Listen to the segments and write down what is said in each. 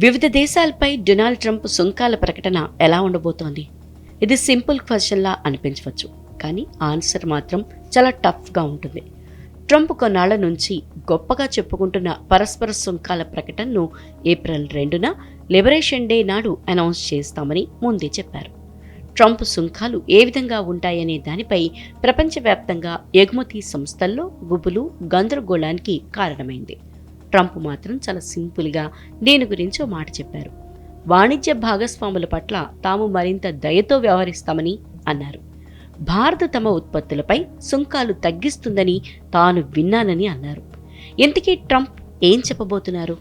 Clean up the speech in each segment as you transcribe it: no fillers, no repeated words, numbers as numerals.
వివిధ దేశాలపై Donald Trump సుంకాల ప్రకటన ఎలా ఉండబోతోంది? ఇది సింపుల్ క్వశ్చన్లా అనిపించవచ్చు, కానీ ఆన్సర్ మాత్రం చాలా టఫ్గా ఉంటుంది. ట్రంప్ కొన్నాళ్ల నుంచి గొప్పగా చెప్పుకుంటున్న పరస్పర సుంకాల ప్రకటనను ఏప్రిల్ 2న లిబరేషన్ డే నాడు అనౌన్స్ చేస్తామని ముందే చెప్పారు. ట్రంప్ సుంకాలు ఏ విధంగా ఉంటాయనే దానిపై ప్రపంచవ్యాప్తంగా ఎగుమతి సంస్థల్లో గుబులు గందరగోళానికి కారణమైంది. ట్రంప్ మాత్రం చాలా సింపుల్గా దీని గురించి ఓ మాట చెప్పారు. వాణిజ్య భాగస్వాముల పట్ల తాము మరింత దయతో వ్యవహరిస్తామని అన్నారు. భారత్ తమ ఉత్పత్తులపై సుంకాలు తగ్గిస్తుందని తాను విన్నానని అన్నారు. ఇంతకీ ట్రంప్ ఏం చెప్పబోతున్నారు?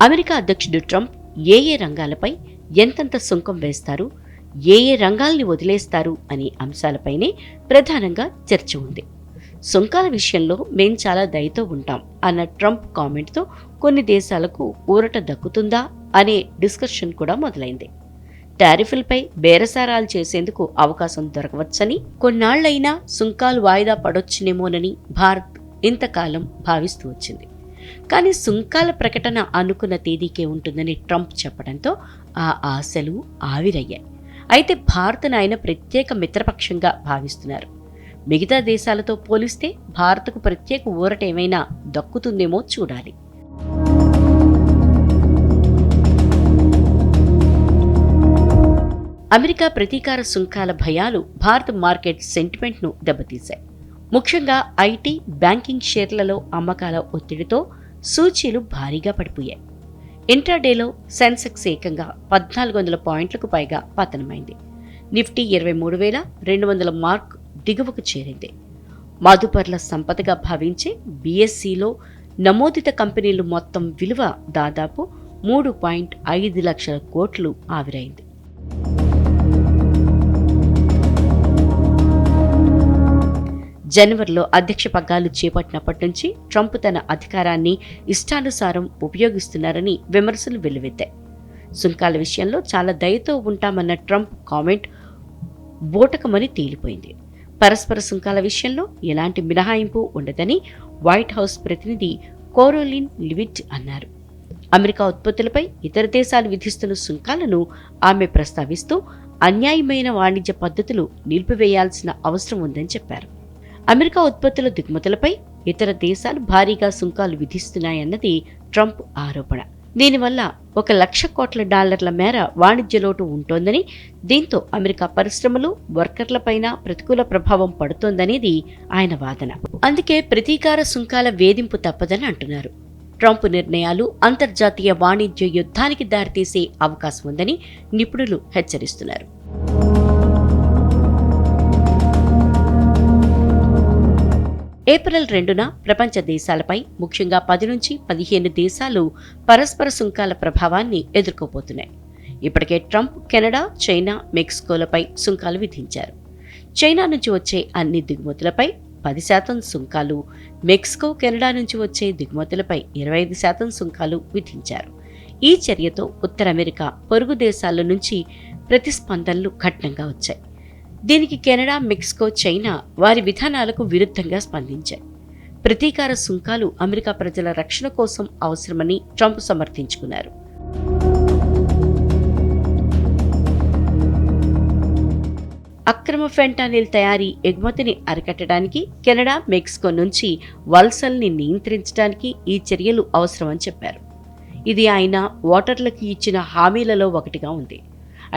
అమెరికా అధ్యక్షుడు ట్రంప్ ఏ రంగాలపై ఎంతెంత సుంకం వేస్తారు, ఏ రంగాల్ని వదిలేస్తారు అనే అంశాలపైనే ప్రధానంగా చర్చ ఉంది. సుంకాల విషయంలో మేం చాలా దయతో ఉంటాం అన్న ట్రంప్ కామెంట్తో కొన్ని దేశాలకు ఊరట దక్కుతుందా అనే డిస్కషన్ కూడా మొదలైంది. టారిఫ్లపై బేరసారాలు చేసేందుకు అవకాశం దొరకవచ్చని, కొన్నాళ్లైనా సుంకాలు వాయిదా పడొచ్చునేమోనని భారత్ ఇంతకాలం భావిస్తూ వచ్చింది. కానీ సుంకాల ప్రకటన అనుకున్న తేదీకే ఉంటుందని ట్రంప్ చెప్పడంతో ఆ ఆశలు ఆవిరయ్యాయి. అయితే భారత్ను ఆయన ప్రత్యేక మిత్రపక్షంగా భావిస్తున్నారు. మిగతా దేశాలతో పోలిస్తే భారత్కు ప్రత్యేక ఊరట ఏమైనా దక్కుతుందేమో చూడాలి. అమెరికా ప్రతీకార సుంకాల భయాలు భారత మార్కెట్ సెంటిమెంట్ను దెబ్బతీశాయి. ముఖ్యంగా ఐటీ, బ్యాంకింగ్ షేర్లలో అమ్మకాల ఒత్తిడితో సూచీలు భారీగా పడిపోయాయి. ఇంట్రాడేలో సెన్సెక్స్ ఏకంగా 1400 పాయింట్లకు పైగా పతనమైంది. నిఫ్టీ 23,200 మార్క్ దిగువకు చేరింది. మదుపర్ల సంపదగా భావించే బీఎస్సీలో నమోదిత కంపెనీలు మొత్తం విలువ దాదాపు 3.5 లక్షల కోట్లు ఆవిరైంది. జనవరిలో అధ్యక్ష పగ్గాలు చేపట్టినప్పటి నుంచి ట్రంప్ తన అధికారాన్ని ఇష్టానుసారం ఉపయోగిస్తున్నారని విమర్శలు వెల్లువెత్తాయి. సుంకాల విషయంలో చాలా దయతో ఉంటామన్న ట్రంప్ కామెంట్ బూటకమని తేలిపోయింది. పరస్పర సుంకాల విషయంలో ఎలాంటి మినహాయింపు ఉండదని వైట్ హౌస్ ప్రతినిధి కోరోలిన్ లివిట్ అన్నారు. అమెరికా ఉత్పత్తులపై ఇతర దేశాలు విధిస్తున్న సుంకాలను ఆమె ప్రస్తావిస్తూ అన్యాయమైన వాణిజ్య పద్ధతులు నిలిపివేయాల్సిన అవసరం ఉందని చెప్పారు. అమెరికా ఉత్పత్తుల దిగుమతులపై ఇతర దేశాలు భారీగా సుంకాలు విధిస్తున్నాయన్నది ట్రంప్ ఆరోపణ. దీనివల్ల $1,00,000 కోట్ల మేర వాణిజ్య లోటు ఉంటోందని, దీంతో అమెరికా పరిశ్రమలు, వర్కర్లపైన ప్రతికూల ప్రభావం పడుతోందనేది ఆయన వాదన. అందుకే ప్రతీకార సుంకాల వేధింపు తప్పదని అంటున్నారు. ట్రంప్ నిర్ణయాలు అంతర్జాతీయ వాణిజ్య యుద్ధానికి దారితీసే అవకాశం ఉందని నిపుణులు హెచ్చరిస్తున్నారు. ఏప్రిల్ 2న ప్రపంచ దేశాలపై ముఖ్యంగా 10 నుంచి 15 దేశాలు పరస్పర సుంకాల ప్రభావాన్ని ఎదుర్కోబోతున్నాయి. ఇప్పటికే ట్రంప్ కెనడా, చైనా, మెక్సికోలపై సుంకాలు విధించారు. చైనా నుంచి వచ్చే అన్ని దిగుమతులపై 10% సుంకాలు, మెక్సికో, కెనడా నుంచి వచ్చే దిగుమతులపై 25% సుంకాలు విధించారు. ఈ చర్యతో ఉత్తర అమెరికా పొరుగు దేశాల నుంచి ప్రతిస్పందనలు కఠినంగా వచ్చాయి. దీనికి కెనడా, మెక్సికో, చైనా వారి విధానాలకు విరుద్ధంగా స్పందించాయి. ప్రతీకార సుంకాలు అమెరికా ప్రజల రక్షణ కోసం అవసరమని ట్రంప్ సమర్థించుకున్నారు. అక్రమ ఫెంటానిల్ తయారీ ఎగుమతిని అరికట్టడానికి, కెనడా, మెక్సికో నుంచి వలసల్ని నియంత్రించడానికి ఈ చర్యలు అవసరమని చెప్పారు. ఇది ఆయన ఓటర్లకు ఇచ్చిన హామీలలో ఒకటిగా ఉంది.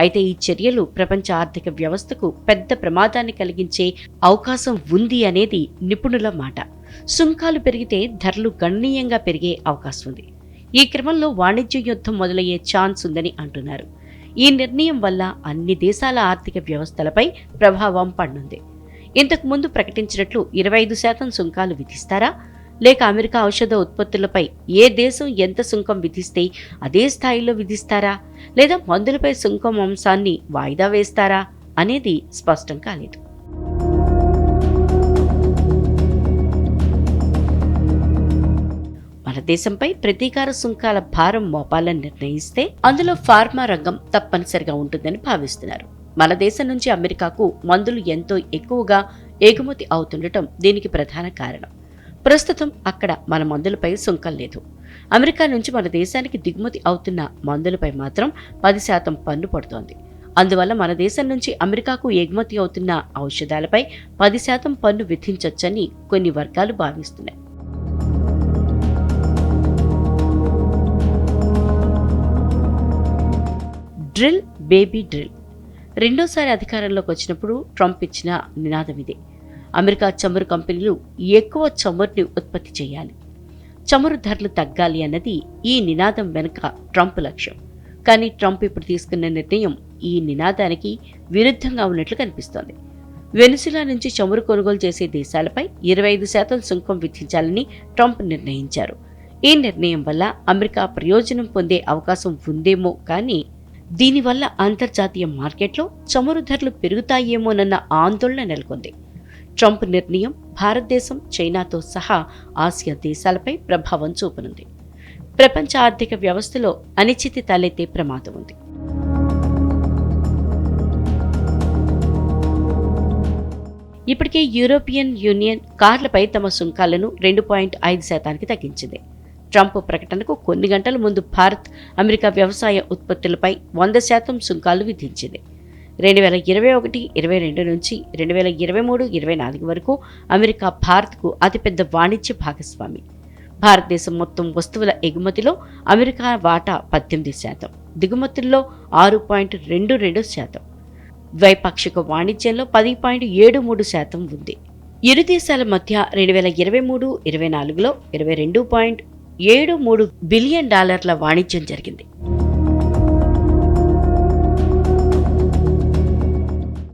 అయితే ఈ చర్యలు ప్రపంచ ఆర్థిక వ్యవస్థకు పెద్ద ప్రమాదాన్ని కలిగించే అవకాశం ఉంది అనేది నిపుణుల మాట. సుంకాలు పెరిగితే ధరలు గణనీయంగా పెరిగే అవకాశం ఉంది. ఈ క్రమంలో వాణిజ్య యుద్ధం మొదలయ్యే ఛాన్స్ ఉందని అంటున్నారు. ఈ నిర్ణయం వల్ల అన్ని దేశాల ఆర్థిక వ్యవస్థలపై ప్రభావం పడనుంది. ఇంతకు ముందు ప్రకటించినట్లు 25% సుంకాలు విధిస్తారా, లేక అమెరికా ఔషధ ఉత్పత్తులపై ఏ దేశం ఎంత సుంకం విధిస్తే అదే స్థాయిలో విధిస్తారా, లేదా మందులపై సుంకం అంశాన్ని వాయిదా వేస్తారా అనేది స్పష్టం కాలేదు. మన దేశంపై ప్రతీకార సుంకాల భారం మోపాలని నిర్ణయిస్తే అందులో ఫార్మా రంగం తప్పనిసరిగా ఉంటుందని భావిస్తున్నారు. మన దేశం నుంచి అమెరికాకు మందులు ఎంతో ఎక్కువగా ఎగుమతి అవుతుండటం దీనికి ప్రధాన కారణం. ప్రస్తుతం అక్కడ మన మందులపై సుంకం లేదు. అమెరికా నుంచి మన దేశానికి దిగుమతి అవుతున్న మందులపై మాత్రం 10% పన్ను పడుతోంది. అందువల్ల మన దేశం నుంచి అమెరికాకు ఎగుమతి అవుతున్న ఔషధాలపై 10% పన్ను విధించొచ్చని కొన్ని వర్గాలు భావిస్తున్నాయి. Drill baby drill. రెండోసారి అధికారంలోకి వచ్చినప్పుడు ట్రంప్ ఇచ్చిన నినాదం ఇదే. అమెరికా చమురు కంపెనీలు ఎక్కువ చమురుని ఉత్పత్తి చేయాలి, చమురు ధరలు తగ్గాలి అన్నది ఈ నినాదం వెనుక ట్రంప్ లక్ష్యం. కానీ ట్రంప్ ఇప్పుడు తీసుకున్న నిర్ణయం ఈ నినాదానికి విరుద్ధంగా ఉన్నట్లు కనిపిస్తోంది. వెనిజులా నుంచి చమురు కొనుగోలు చేసే దేశాలపై 25% సుంకం విధించాలని ట్రంప్ నిర్ణయించారు. ఈ నిర్ణయం వల్ల అమెరికా ప్రయోజనం పొందే అవకాశం ఉందేమో, కానీ దీనివల్ల అంతర్జాతీయ మార్కెట్లో చమురు ధరలు పెరుగుతాయేమోనన్న ఆందోళన నెలకొంది. ట్రంప్ నిర్ణయం భారతదేశం, చైనాతో సహా ఆసియా దేశాలపై ప్రభావం చూపనుంది. ప్రపంచ ఆర్థిక వ్యవస్థలో అనిశ్చితి తలెత్తే ప్రమాదం ఉంది. ఇప్పటికే యూరోపియన్ యూనియన్ కార్లపై తమ సుంకాలను 2.5% తగ్గించింది. ట్రంప్ ప్రకటనకు కొన్ని గంటల ముందు భారత్, అమెరికా వ్యవసాయ ఉత్పత్తులపై 100% సుంకాలు విధించింది. 2021-22 నుంచి 2023-24 వరకు అమెరికా భారత్కు అతిపెద్ద వాణిజ్య భాగస్వామి. భారతదేశం మొత్తం వస్తువుల ఎగుమతిలో అమెరికా వాటా 18%, దిగుమతుల్లో 6.22%, ద్వైపాక్షిక వాణిజ్యంలో 10.73% ఉంది. ఇరు దేశాల మధ్య 2023-24లో $22.73 బిలియన్ వాణిజ్యం జరిగింది.